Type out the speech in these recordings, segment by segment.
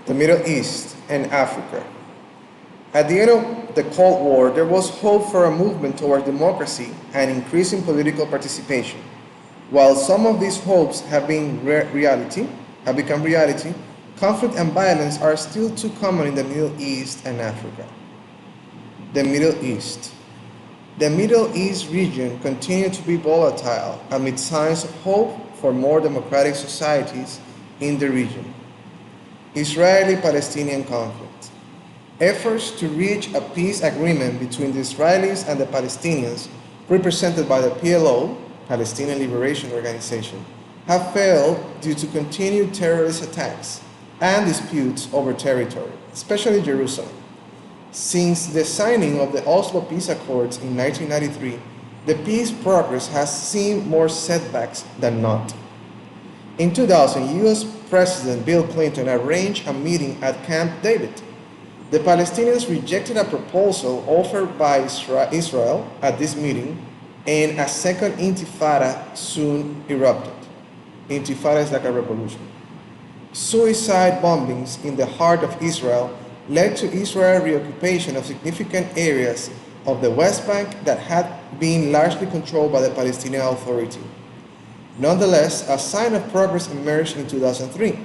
the Middle East, and Africa. At the end of the Cold War, there was hope for a movement toward democracy and increasing political participation. While some of these hopes have become reality, conflict and violence are still too common in the Middle East and Africa. The Middle East. The Middle East region continued to be volatile amid signs of hope for more democratic societies in the region. Israeli-Palestinian conflict. Efforts to reach a peace agreement between the Israelis and the Palestinians, represented by the PLO, Palestinian Liberation Organization, have failed due to continued terrorist attacks and disputes over territory, especially Jerusalem. Since the signing of the Oslo Peace Accords in 1993, the peace progress has seen more setbacks than not. In 2000, US President Bill Clinton arranged a meeting at Camp David. The Palestinians rejected a proposal offered by Israel at this meeting, and a second intifada soon erupted. Intifada is like a revolution. Suicide bombings in the heart of Israel led to Israel's reoccupation of significant areas of the West Bank that had been largely controlled by the Palestinian Authority. Nonetheless, a sign of progress emerged in 2003.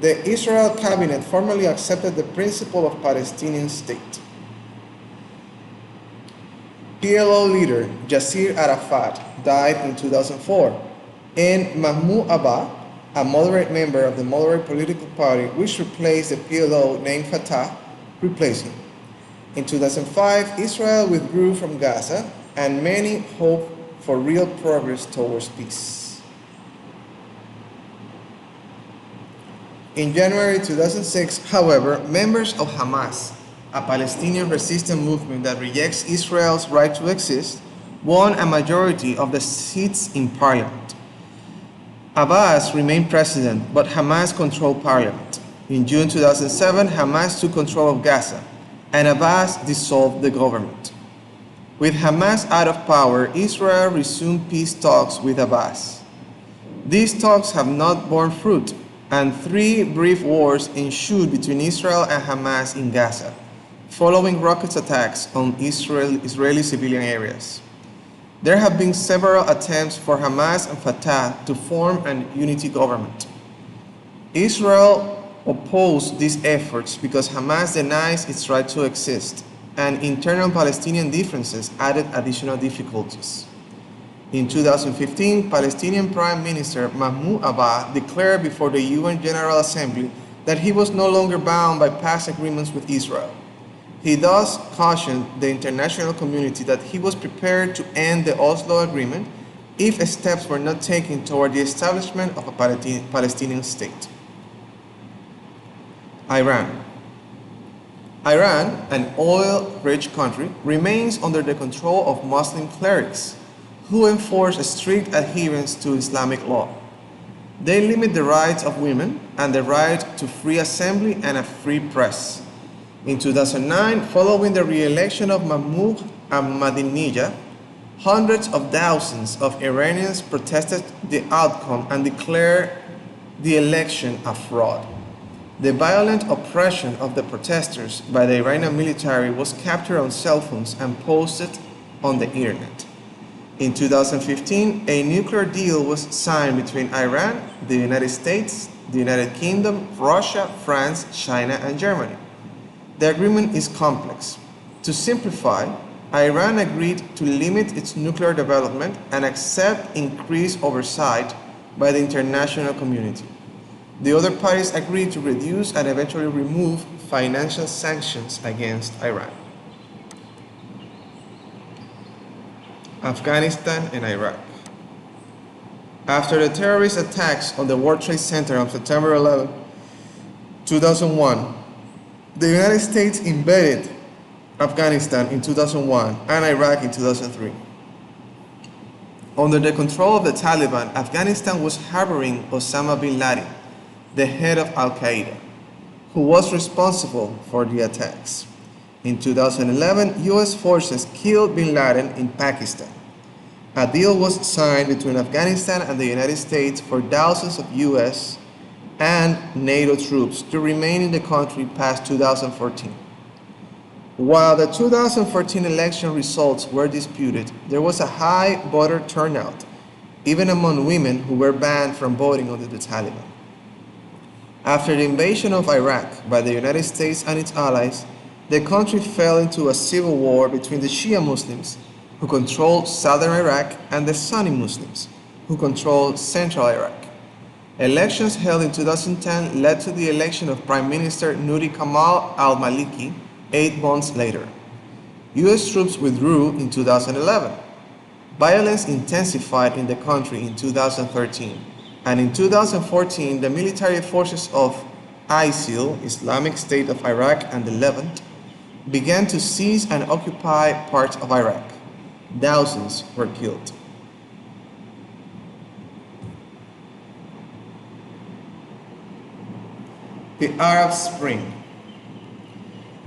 The Israel cabinet formally accepted the principle of Palestinian state. PLO leader Yasser Arafat died in 2004, and Mahmoud Abbas, a moderate member of the moderate political party which replaced the PLO named Fatah, replaced him. In 2005, Israel withdrew from Gaza, and many hope for real progress towards peace. In January 2006, however, members of Hamas, a Palestinian resistance movement that rejects Israel's right to exist, won a majority of the seats in parliament. Abbas remained president, but Hamas controlled parliament. In June 2007, Hamas took control of Gaza, and Abbas dissolved the government. With Hamas out of power, Israel resumed peace talks with Abbas. These talks have not borne fruit, and 3 brief wars ensued between Israel and Hamas in Gaza, following rocket attacks on Israeli civilian areas. There have been several attempts for Hamas and Fatah to form a unity government. Israel opposed these efforts because Hamas denies its right to exist, and internal Palestinian differences added additional difficulties. In 2015, Palestinian Prime Minister Mahmoud Abbas declared before the UN General Assembly that he was no longer bound by past agreements with Israel. He thus cautioned the international community that he was prepared to end the Oslo Agreement if steps were not taken toward the establishment of a Palestinian state. Iran. Iran, an oil-rich country, remains under the control of Muslim clerics who enforce a strict adherence to Islamic law. They limit the rights of women and the right to free assembly and a free press. In 2009, following the re-election of Mahmoud Ahmadinejad, hundreds of thousands of Iranians protested the outcome and declared the election a fraud. The violent oppression of the protesters by the Iranian military was captured on cell phones and posted on the internet. In 2015, a nuclear deal was signed between Iran, the United States, the United Kingdom, Russia, France, China, and Germany. The agreement is complex. To simplify, Iran agreed to limit its nuclear development and accept increased oversight by the international community. The other parties agreed to reduce and eventually remove financial sanctions against Iran. Afghanistan and Iraq. After the terrorist attacks on the World Trade Center on September 11, 2001, the United States invaded Afghanistan in 2001 and Iraq in 2003. Under the control of the Taliban, Afghanistan was harboring Osama bin Laden, the head of Al-Qaeda, who was responsible for the attacks. In 2011, US forces killed bin Laden in Pakistan. A deal was signed between Afghanistan and the United States for thousands of US and NATO troops to remain in the country past 2014. While the 2014 election results were disputed, there was a high voter turnout, even among women who were banned from voting under the Taliban. After the invasion of Iraq by the United States and its allies, the country fell into a civil war between the Shia Muslims, who controlled southern Iraq, and the Sunni Muslims, who controlled central Iraq. Elections held in 2010 led to the election of Prime Minister Nouri Kamal al-Maliki 8 months later. US troops withdrew in 2011. Violence intensified in the country in 2013, and in 2014 the military forces of ISIL, Islamic State of Iraq and the Levant, began to seize and occupy parts of Iraq. Thousands were killed. The Arab Spring.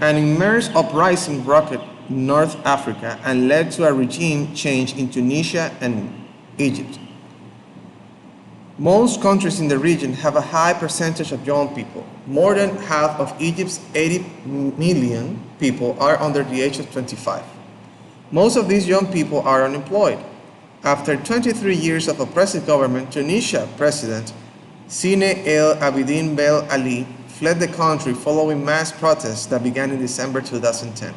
An immense uprising rocked North Africa and led to a regime change in Tunisia and Egypt. Most countries in the region have a high percentage of young people. More than half of Egypt's 80 million people are under the age of 25. Most of these young people are unemployed. After 23 years of oppressive government, Tunisia President Zine El Abidine Ben Ali fled the country following mass protests that began in December 2010.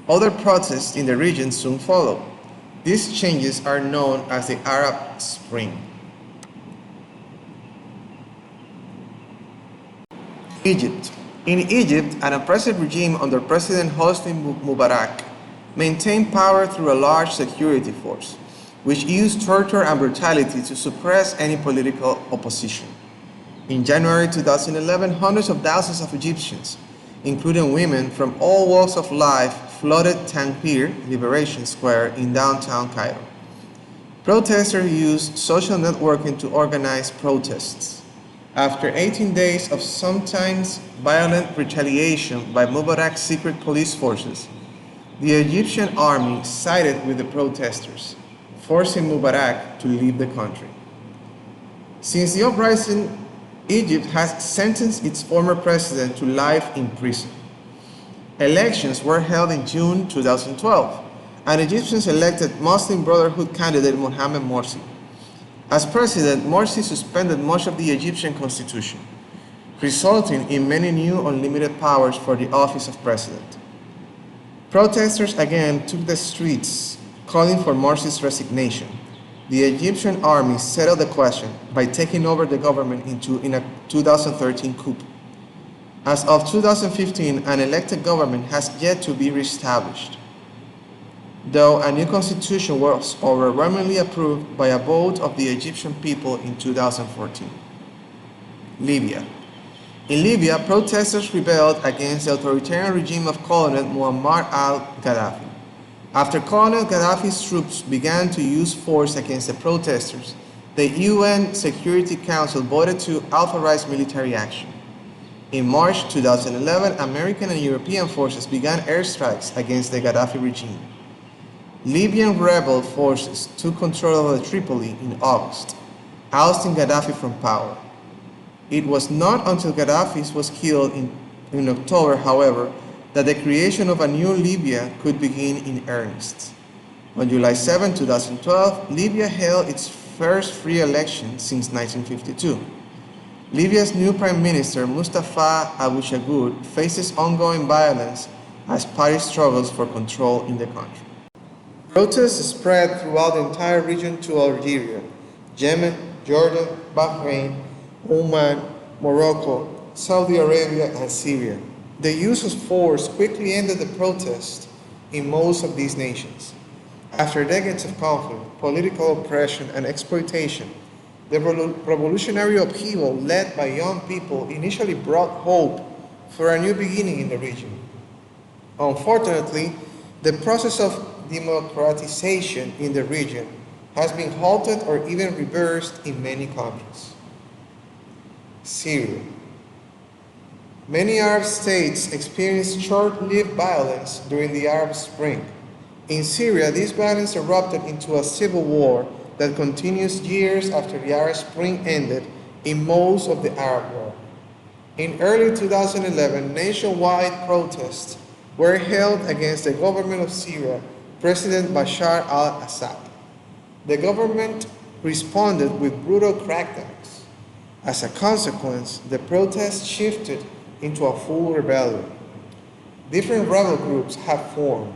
Other protests in the region soon followed. These changes are known as the Arab Spring. Egypt. In Egypt, an oppressive regime under President Hosni Mubarak maintained power through a large security force, which used torture and brutality to suppress any political opposition. In January 2011, hundreds of thousands of Egyptians, including women from all walks of life, flooded Tahrir Liberation Square in downtown Cairo. Protesters used social networking to organize protests. After 18 days of sometimes violent retaliation by Mubarak's secret police forces, the Egyptian army sided with the protesters, forcing Mubarak to leave the country. Since the uprising, Egypt has sentenced its former president to life in prison. Elections were held in June 2012, and Egyptians elected Muslim Brotherhood candidate Mohamed Morsi. As president, Morsi suspended much of the Egyptian constitution, resulting in many new unlimited powers for the office of president. Protesters again took the streets, calling for Morsi's resignation. The Egyptian army settled the question by taking over the government in a 2013 coup. As of 2015, an elected government has yet to be reestablished, though a new constitution was overwhelmingly approved by a vote of the Egyptian people in 2014. Libya. In Libya, protesters rebelled against the authoritarian regime of Colonel Muammar al-Gaddafi. After Colonel Gaddafi's troops began to use force against the protesters, the UN Security Council voted to authorize military action. In March 2011, American and European forces began airstrikes against the Gaddafi regime. Libyan rebel forces took control of Tripoli in August, ousting Gaddafi from power. It was not until Gaddafi was killed in October, however, that the creation of a new Libya could begin in earnest. On July 7, 2012, Libya held its first free election since 1952. Libya's new Prime Minister, Mustafa Abu Shagur, faces ongoing violence as party struggles for control in the country. Protests spread throughout the entire region to Algeria, Yemen, Jordan, Bahrain, Oman, Morocco, Saudi Arabia, and Syria. The use of force quickly ended the protest in most of these nations. After decades of conflict, political oppression, and exploitation, the revolutionary upheaval led by young people initially brought hope for a new beginning in the region. Unfortunately, the process of democratization in the region has been halted or even reversed in many countries. Syria. Many Arab states experienced short-lived violence during the Arab Spring. In Syria, this violence erupted into a civil war that continues years after the Arab Spring ended in most of the Arab world. In early 2011, nationwide protests were held against the government of Syria, President Bashar al-Assad. The government responded with brutal crackdowns. As a consequence, the protests shifted into a full rebellion. Different rebel groups have formed,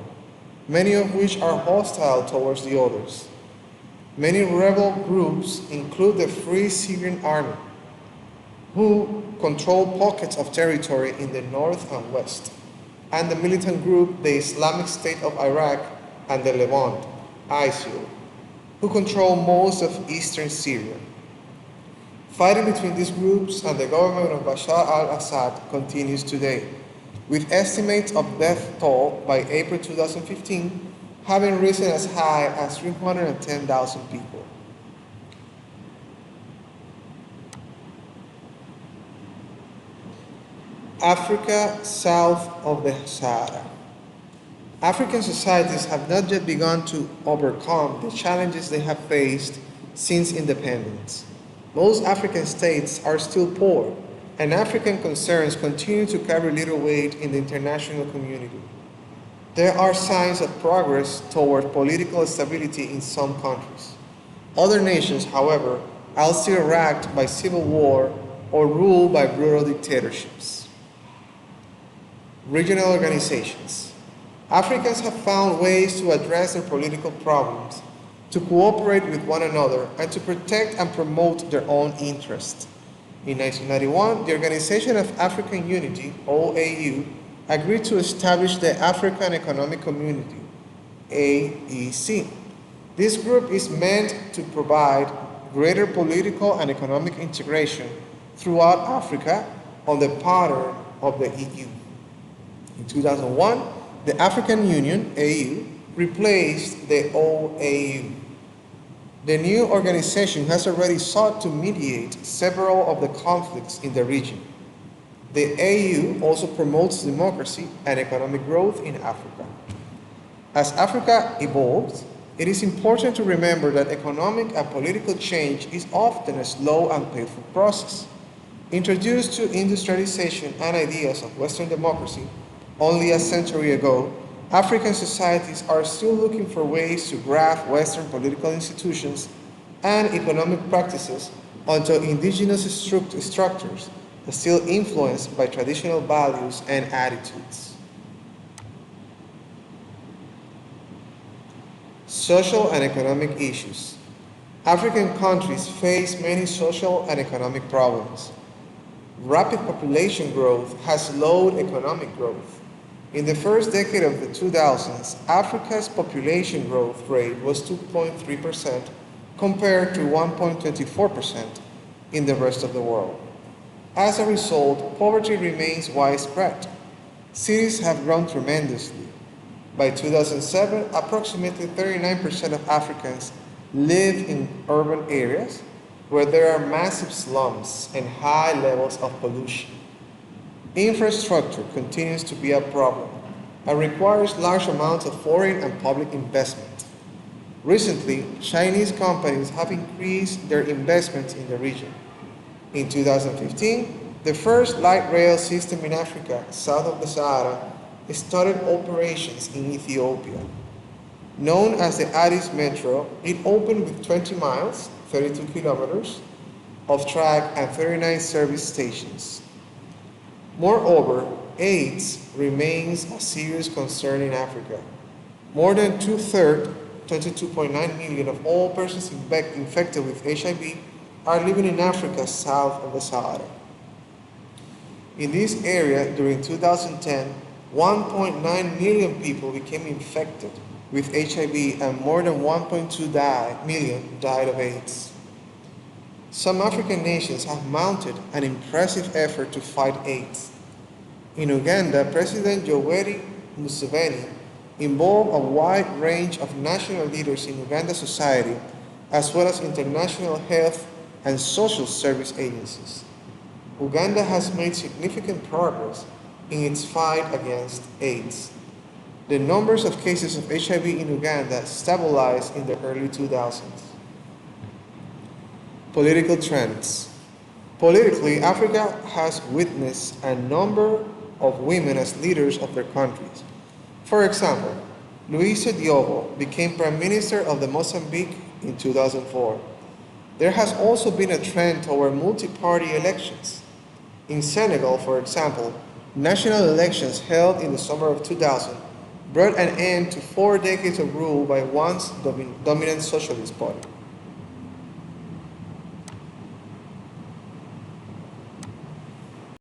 many of which are hostile towards the others. Many rebel groups include the Free Syrian Army, who control pockets of territory in the north and west, and the militant group the Islamic State of Iraq and the Levant, ISIL, who control most of eastern Syria. Fighting between these groups and the government of Bashar al-Assad continues today, with estimates of death toll by April 2015 having risen as high as 310,000 people. Africa south of the Sahara. African societies have not yet begun to overcome the challenges they have faced since independence. Most African states are still poor, and African concerns continue to carry little weight in the international community. There are signs of progress toward political stability in some countries. Other nations, however, are still racked by civil war or ruled by brutal dictatorships. Regional organizations. Africans have found ways to address their political problems, to cooperate with one another, and to protect and promote their own interests. In 1991, the Organization of African Unity, OAU, agreed to establish the African Economic Community, AEC. This group is meant to provide greater political and economic integration throughout Africa on the pattern of the EU. In 2001, the African Union, AU, replaced the OAU. The new organization has already sought to mediate several of the conflicts in the region. The AU also promotes democracy and economic growth in Africa. As Africa evolves, it is important to remember that economic and political change is often a slow and painful process. Introduced to industrialization and ideas of Western democracy only a century ago, African societies are still looking for ways to graft Western political institutions and economic practices onto indigenous structures still influenced by traditional values and attitudes. Social and economic issues. African countries face many social and economic problems. Rapid population growth has slowed economic growth. In the first decade of the 2000s, Africa's population growth rate was 2.3% compared to 1.24% in the rest of the world. As a result, poverty remains widespread. Cities have grown tremendously. By 2007, approximately 39% of Africans live in urban areas where there are massive slums and high levels of pollution. Infrastructure continues to be a problem and requires large amounts of foreign and public investment. Recently, Chinese companies have increased their investments in the region. In 2015, the first light rail system in Africa, south of the Sahara, started operations in Ethiopia. Known as the Addis Metro, it opened with 20 miles, 32 kilometers, of track and 39 service stations. Moreover, AIDS remains a serious concern in Africa. More than two-thirds, 22.9 million of all persons infected with HIV are living in Africa south of the Sahara. In this area, during 2010, 1.9 million people became infected with HIV and more than 1.2 million died of AIDS. Some African nations have mounted an impressive effort to fight AIDS. In Uganda, President Yoweri Museveni involved a wide range of national leaders in Uganda society, as well as international health and social service agencies. Uganda has made significant progress in its fight against AIDS. The numbers of cases of HIV in Uganda stabilized in the early 2000s. Political trends. Politically, Africa has witnessed a number of women as leaders of their countries. For example, Luisa Diogo became Prime Minister of the Mozambique in 2004. There has also been a trend toward multi-party elections. In Senegal, for example, national elections held in the summer of 2000 brought an end to 4 decades of rule by once dominant socialist party.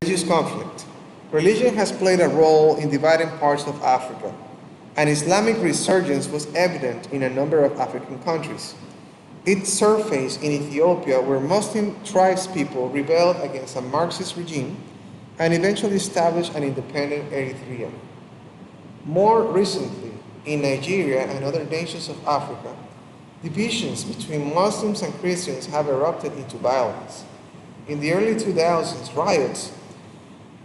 Religious conflict. Religion has played a role in dividing parts of Africa. An Islamic resurgence was evident in a number of African countries. It surfaced in Ethiopia, where Muslim tribespeople rebelled against a Marxist regime and eventually established an independent Eritrea. More recently, in Nigeria and other nations of Africa, divisions between Muslims and Christians have erupted into violence. In the early 2000s, riots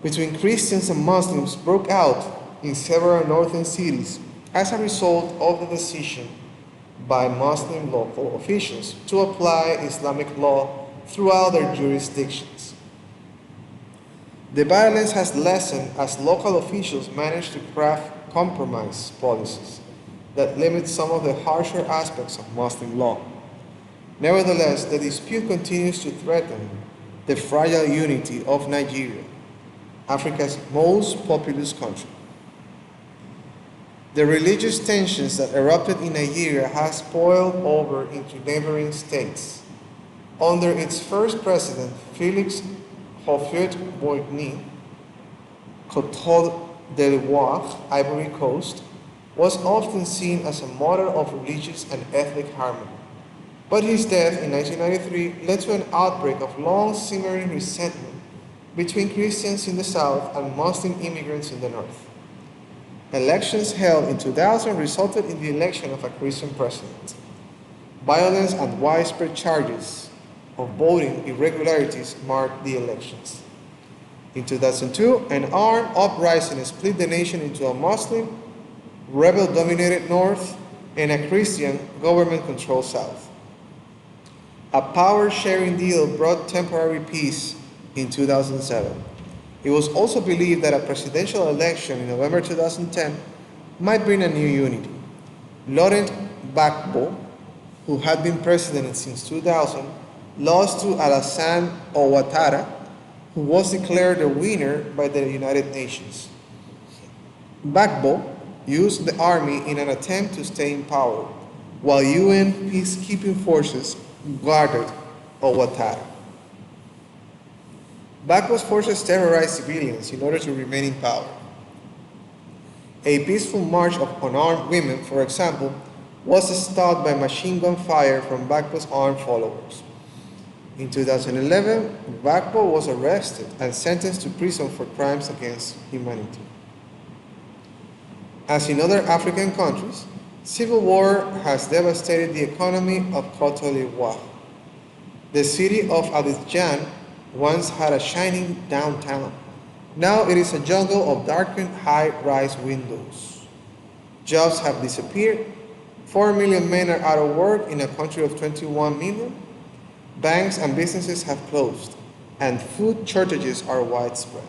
between Christians and Muslims broke out in several northern cities as a result of the decision by Muslim local officials to apply Islamic law throughout their jurisdictions. The violence has lessened as local officials managed to craft compromise policies that limit some of the harsher aspects of Muslim law. Nevertheless, the dispute continues to threaten the fragile unity of Nigeria, Africa's most populous country. The religious tensions that erupted in Nigeria have spilled over into neighboring states. Under its first president, Felix Houphouët-Boigny, Cote d'Ivoire, Ivory Coast, was often seen as a model of religious and ethnic harmony. But his death in 1993 led to an outbreak of long-simmering resentment between Christians in the south and Muslim immigrants in the north. Elections held in 2000 resulted in the election of a Christian president. Violence and widespread charges of voting irregularities marked the elections. In 2002, an armed uprising split the nation into a Muslim, rebel-dominated north and a Christian, government-controlled south. A power-sharing deal brought temporary peace in 2007. It was also believed that a presidential election in November 2010 might bring a new unity. Laurent Gbagbo, who had been president since 2000, lost to Alassane Ouattara, who was declared the winner by the United Nations. Gbagbo used the army in an attempt to stay in power, while UN peacekeeping forces guarded Ouattara. Gbagbo's forces terrorized civilians in order to remain in power. A peaceful march of unarmed women, for example, was stopped by machine gun fire from Gbagbo's armed followers. In 2011, Gbagbo was arrested and sentenced to prison for crimes against humanity. As in other African countries, civil war has devastated the economy of Cote d'Ivoire. The city of Abidjan once had a shining downtown. Now it is a jungle of darkened high-rise windows. Jobs have disappeared. 4 million men are out of work in a country of 21 million. Banks and businesses have closed, and food shortages are widespread.